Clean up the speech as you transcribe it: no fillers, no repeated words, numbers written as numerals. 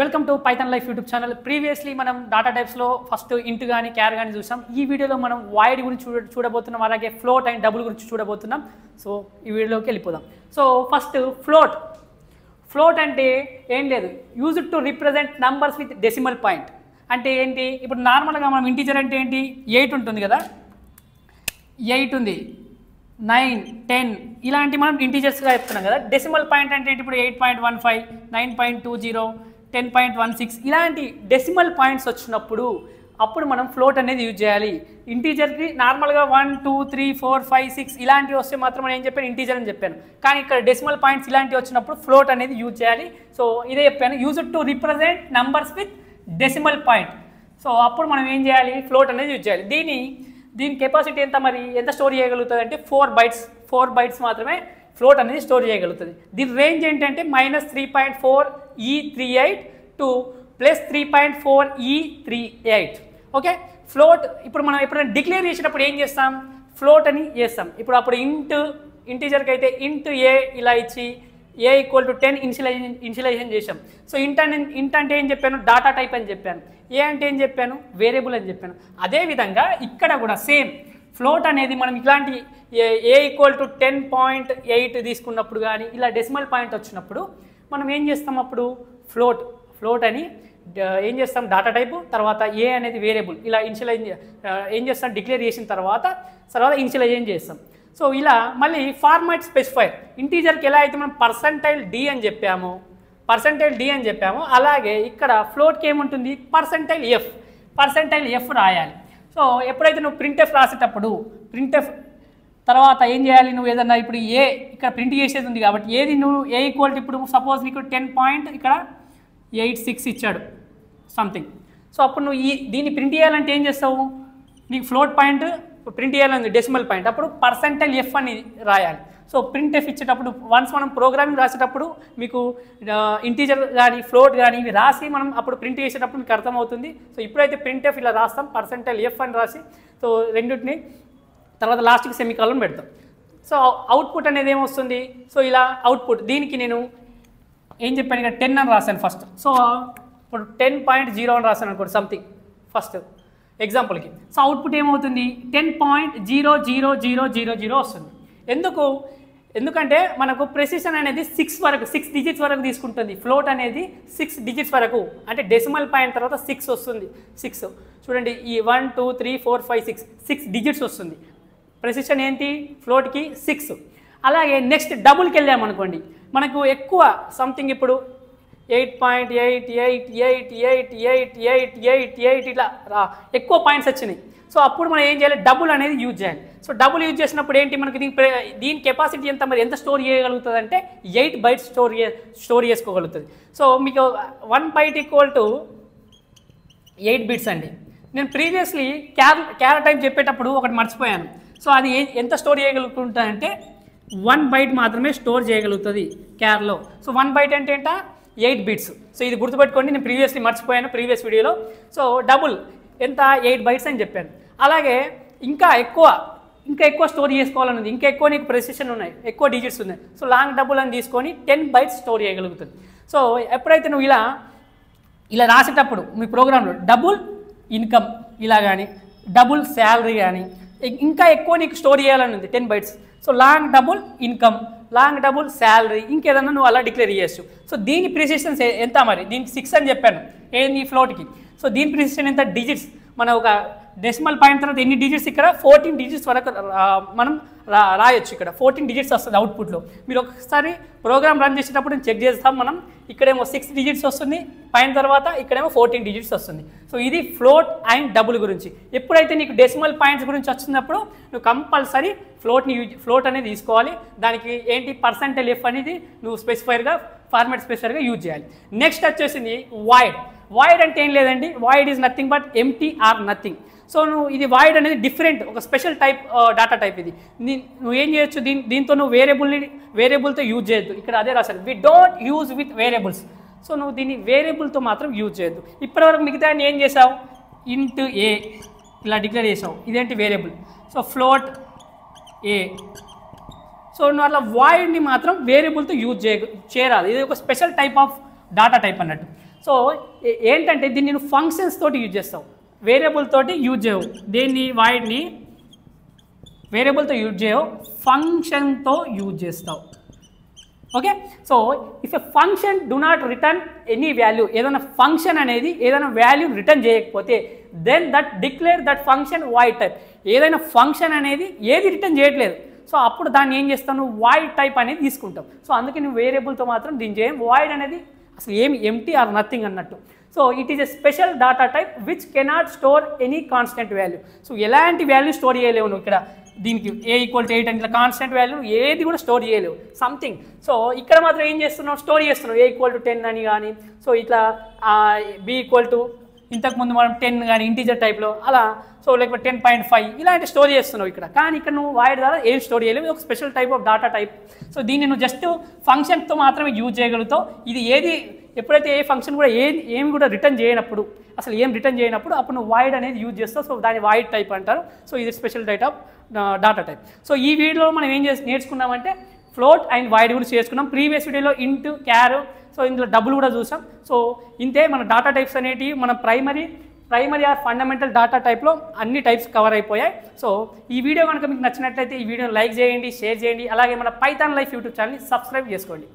Welcome to Python life YouTube channel. Previously మనం data టైప్స్లో first ఇంట్ కానీ క్యార్ కానీ చూసాం. ఈ వీడియోలో మనం వాయిడ్ గురించి చూడబోతున్నాం, అలాగే ఫ్లోట్ అండ్ డబుల్ గురించి చూడబోతున్నాం. సో ఈ వీడియోలోకి వెళ్ళిపోదాం. సో ఫస్ట్ ఫ్లోట్ అంటే ఏం లేదు, used to represent numbers with decimal point. అంటే ఏంటి, ఇప్పుడు నార్మల్గా మనం ఇంటీజర్ అంటే ఏంటి, 8 ఉంటుంది కదా, 8 ఉంది, 9, 10 ఇలాంటి మనం ఇంటీజర్స్గా చెప్తున్నాం కదా. డెసిమల్ పాయింట్ అంటే ఇప్పుడు 8.15, 9.20, 10.16 ఇలాంటి డెసిమల్ పాయింట్స్ వచ్చినప్పుడు అప్పుడు మనం ఫ్లోట్ అనేది యూజ్ చేయాలి. ఇంటీజర్కి నార్మల్గా 1, 2, 3, 4, 5, 6 ఇలాంటివి వస్తే మాత్రం నేను ఏం చెప్పాను, ఇంటీజర్ అని చెప్పాను. కానీ ఇక్కడ డెసిమల్ పాయింట్స్ ఇలాంటివి వచ్చినప్పుడు ఫ్లోట్ అనేది యూజ్ చేయాలి. సో ఇదే చెప్పాను, used to represent numbers with decimal point. So అప్పుడు మనం ఏం చేయాలి, ఫ్లోట్ అనేది యూజ్ చేయాలి. దీని కెపాసిటీ ఎంత, మరి ఎంత స్టోర్ చేయగలుగుతుంది అంటే 4 బైట్స్ మాత్రమే ఫ్లోట్ అనేది స్టోర్ చేయగలుగుతుంది. దీని రేంజ్ ఏంటంటే -3.4 E38 to +3.4 E38. Okay, float ఇప్పుడు మనం ఎప్పుడైనా డిక్లేర్ చేసేటప్పుడు ఏం చేస్తాం, ఫ్లోట్ అని చేస్తాం. అప్పుడు ఇంటీజర్కి అయితే ఇంట్ ఏ ఇలా ఇచ్చి ఏ = 10 ఇనిషియలైజేషన్ చేసాం. సో ఇంట్ అంటే ఏం చెప్పాను, డాటా టైప్ అని చెప్పాను. ఏ అంటే ఏం చెప్పాను, వేరియబుల్ అని చెప్పాను. అదేవిధంగా ఇక్కడ కూడా సేమ్ ఫ్లోట్ అనేది మనం ఇట్లాంటి ఏ = 10.8 తీసుకున్నప్పుడు కానీ ఇలా డెసిమల్ పాయింట్ వచ్చినప్పుడు మనం ఏం చేస్తాం, అప్పుడు ఫ్లోట్ అని ఏం చేస్తాం, డాటా టైపు తర్వాత ఏ అనేది వేరియబుల్ ఇలా ఏం చేస్తాం, డిక్లేర్ చేసిన తర్వాత ఇనిషియలైజేషన్ చేస్తాం. సో ఇలా మళ్ళీ ఫార్మాట్ స్పెసిఫైర్ ఇంటీజర్కి ఎలా అయితే మనం %d అని చెప్పాము, అలాగే ఇక్కడ ఫ్లోట్కి ఏముంటుంది, %f రాయాలి. సో ఎప్పుడైతే నువ్వు ప్రింట్ఎఫ్ రాసేటప్పుడు ప్రింట్ఎఫ్ తర్వాత ఏం చేయాలి, నువ్వు ఏదన్నా ఇప్పుడు ఏ ఇక్కడ ప్రింట్ చేసేది ఉంది కాబట్టి ఏది నువ్వు ఏ = ఇప్పుడు సపోజ్ నీకు 10.86 ఇచ్చాడు సంథింగ్. సో అప్పుడు నువ్వు దీన్ని ప్రింట్ చేయాలంటే ఏం చేస్తావు, నీకు ఫ్లోట్ పాయింట్ ప్రింట్ చేయాలని డెసిమల్ పాయింట్, అప్పుడు %f అని రాయాలి. సో ప్రింట్ఎఫ్ ఇచ్చేటప్పుడు వన్స్ మనం ప్రోగ్రామింగ్ రాసేటప్పుడు మీకు ఇంటీజర్ కానీ ఫ్లోట్ కానీ ఇవి రాసి మనం అప్పుడు ప్రింట్ చేసేటప్పుడు మీకు అర్థమవుతుంది. సో ఇప్పుడైతే ప్రింట్ఎఫ్ ఇలా రాస్తాం, %f అని రాసి, సో రెండింటిని తర్వాత లాస్ట్కి సెమికాలన్ పెడతాం. సో అవుట్పుట్ అనేది ఏమొస్తుంది, సో ఇలా అవుట్పుట్ దీనికి నేను ఏం చెప్పాను, ఇక్కడ 10 అని రాశాను ఫస్ట్. సో ఇప్పుడు 10.0 అని రాశాను అనుకోండి సంథింగ్ ఫస్ట్ ఎగ్జాంపుల్కి. సో అవుట్పుట్ ఏమవుతుంది, 10.00000 వస్తుంది. ఎందుకంటే మనకు ప్రెసిషన్ అనేది 6 డిజిట్స్ వరకు తీసుకుంటుంది. ఫ్లోట్ అనేది 6 డిజిట్స్ వరకు, అంటే డెసిమల్ పాయింట్ తర్వాత 6 వస్తుంది. 6 చూడండి, ఈ 1, 2, 3, 4, 5, 6 డిజిట్స్ వస్తుంది. ప్రెసిషన్ ఏంటి, ఫ్లోట్కి 6. అలాగే నెక్స్ట్ డబుల్కి వెళ్ళామనుకోండి, మనకు ఎక్కువ సంథింగ్ ఇప్పుడు 8.88888888 ఇట్లా ఎక్కువ పాయింట్స్ వచ్చినాయి. సో అప్పుడు మనం ఏం చేయాలి, డబుల్ అనేది యూజ్ చేయాలి. సో డబుల్ యూజ్ చేసినప్పుడు ఏంటి, మనకి దీని కెపాసిటీ ఎంత, మరి ఎంత స్టోర్ చేయగలుగుతుంది అంటే 8 బైట్స్ స్టోర్ చేసుకోగలుగుతుంది. సో మీకు 1 బైట్ = 8 బిట్స్ అండి. నేను ప్రీవియస్లీ క్యార్ టైప్ చెప్పేటప్పుడు ఒకటి మర్చిపోయాను. సో అది ఎంత స్టోర్ చేయగలుగుతుందంటే 1 బైట్ మాత్రమే స్టోర్ చేయగలుగుతుంది క్యార్లో. సో 1 బైట్ అంటే 8 బిట్స్. సో ఇది గుర్తుపెట్టుకోండి, నేను ప్రీవియస్లీ మర్చిపోయాను ప్రీవియస్ వీడియోలో. సో డబుల్ ఎంత, 8 బైట్స్ అని చెప్పాను. అలాగే ఇంకా ఎక్కువ స్టోర్ చేసుకోవాలన్నది, ఇంకా ఎక్కువ నీకు ప్రెసిషన్ ఉన్నాయి, ఎక్కువ డిజిట్స్ ఉన్నాయి. సో లాంగ్ డబుల్ అని తీసుకొని 10 బైట్స్ స్టోర్ చేయగలుగుతుంది. సో ఎప్పుడైతే నువ్వు ఇలా రాసేటప్పుడు మీ ప్రోగ్రాంలో డబుల్ ఇన్కమ్ ఇలా కానీ డబుల్ శాలరీ కానీ ఇంకా ఎక్కువ నీకు స్టోర్ చేయాలని ఉంది 10 bytes. So long double income, long double salary ఇంకేదన్నా నువ్వు అలా డిక్లేర్ చేయొచ్చు. సో దీని ప్రిసిషన్ ఎంత, మరి దీనికి 6 అని చెప్పాను ఏంది ఫ్లోట్కి. సో దీని ప్రిసిషన్ ఎంత, డిజిట్స్. మన ఒక డెసిమల్ పాయింట్ తర్వాత ఎన్ని డిజిట్స్, ఇక్కడ 14 డిజిట్స్ వరకు మనం రాయొచ్చు. ఇక్కడ 14 డిజిట్స్ వస్తుంది అవుట్పుట్లో. మీరు ఒకసారి ప్రోగ్రామ్ రన్ చేసేటప్పుడు చెక్ చేస్తాం మనం, ఇక్కడేమో 6 డిజిట్స్ వస్తుంది పైన, తర్వాత ఇక్కడేమో 14 డిజిట్స్ వస్తుంది. సో ఇది ఫ్లోట్ అండ్ డబుల్ గురించి. ఎప్పుడైతే నీకు డెసిమల్ పాయింట్స్ గురించి వచ్చినప్పుడు నువ్వు కంపల్సరీ ఫ్లోట్ అనేది తీసుకోవాలి. దానికి ఏంటి, %f అనేది నువ్వు ఫార్మాట్ స్పెసిఫైర్గా యూజ్ చేయాలి. నెక్స్ట్ వచ్చేసింది వాయిడ్ అంటే ఏం లేదండి, void is nothing but empty or nothing. So నువ్వు ఇది వాయిడ్ అనేది డిఫరెంట్, ఒక స్పెషల్ టైప్ డాటా టైప్. ఇది నువ్వు ఏం చేయొచ్చు, దీంతో నువ్వు వేరియబుల్తో యూజ్ చేయొద్దు. ఇక్కడ అదే రాశారు, we don't use with variables. So నువ్వు దీన్ని వేరియబుల్తో మాత్రం యూజ్ చేయొద్దు. ఇప్పటివరకు మిగతా ఏం చేసావు, ఇంట్ ఏ ఇలా డిక్లేర్ చేసావు, ఇదేంటి వేరియబుల్. సో ఫ్లోట్ ఏ. సో నువ్వు అట్లా వాయిడ్ని మాత్రం వేరియబుల్తో యూజ్ చేయరాదు. ఇది ఒక special type of data type అన్నట్టు. సో ఏంటంటే దీన్ని నేను ఫంక్షన్స్ తోటి యూజ్ చేస్తావు, వేరియబుల్ తోటి యూజ్ చేయవు, దేన్ని వాయిడ్ని వేరియబుల్తో యూజ్ చేయవు, ఫంక్షన్తో యూజ్ చేస్తావు. Okay, so if a function do not return any value, ఏదైనా ఫంక్షన్ అనేది ఏదైనా వాల్యూ రిటర్న్ చేయకపోతే then that declare that function void type. ఏదైనా ఫంక్షన్ అనేది ఏది రిటర్న్ చేయట్లేదు, సో అప్పుడు దాన్ని ఏం చేస్తాను, వాయిడ్ టైప్ అనేది తీసుకుంటాం. సో అందుకే నువ్వు వేరియబుల్తో మాత్రం దీన్ని చేయం. వాయిడ్ అనేది అసలు ఏమి ఎంటీ ఆర్ నథింగ్ అన్నట్టు. So it is a special data type which cannot store any constant value. So ఎలాంటి వాల్యూ స్టోర్ చేయలేవు నువ్వు ఇక్కడ, దీనికి a = 8 అని ఇట్లా కాన్స్టెంట్ వాల్యూ ఏది కూడా స్టోర్ చేయలేవు సంథింగ్. సో ఇక్కడ మాత్రం ఏం చేస్తున్నావు, స్టోర్ చేస్తున్నావు, a = 10 అని కానీ, సో ఇట్లా b = ఇంతకుముందు మనం 10 కానీ ఇంటీజర్ టైప్లో అలా, సో లేకపోతే 10.5 ఇలాంటి స్టోర్ చేస్తున్నావు ఇక్కడ. కానీ ఇక్కడ నువ్వు వాయిడ్ ద్వారా ఏం స్టోర్ చేయలేవు, ఒక special type of data type. So దీన్ని నువ్వు జస్ట్ ఫంక్షన్తో మాత్రమే యూజ్ చేయగలుగుతావు. ఇది ఏది ఎప్పుడైతే ఏ ఫంక్షన్ కూడా ఏమి కూడా రిటర్న్ చేయనప్పుడు, అసలు ఏం రిటర్న్ చేయనప్పుడు అప్పుడు నువ్వు వాయిడ్ అనేది యూజ్ చేస్తావు. సో దాన్ని వాయిడ్ టైప్ అంటారు. సో ఇది special type of data type. So ఈ వీడియోలో మనం ఏం నేర్చుకున్నామంటే ఫ్లోట్ అండ్ వాయిడ్ గురించి చేసుకున్నాం. ప్రీవియస్ వీడియోలో ఇంట్, క్యార్, సో ఇందులో డబుల్ కూడా చూసాం. సో ఇంతే మన డాటా టైప్స్ అనేటివి మన ప్రైమరీ ఆర్ ఫండమెంటల్ డాటా టైప్లో అన్ని టైప్స్ కవర్ అయిపోయాయి. సో ఈ వీడియో కనుక మీకు నచ్చినట్లయితే ఈ వీడియోని లైక్ చేయండి, షేర్ చేయండి, అలాగే మన పైథాన్ లైఫ్ యూట్యూబ్ ఛానల్ని సబ్స్క్రైబ్ చేసుకోండి.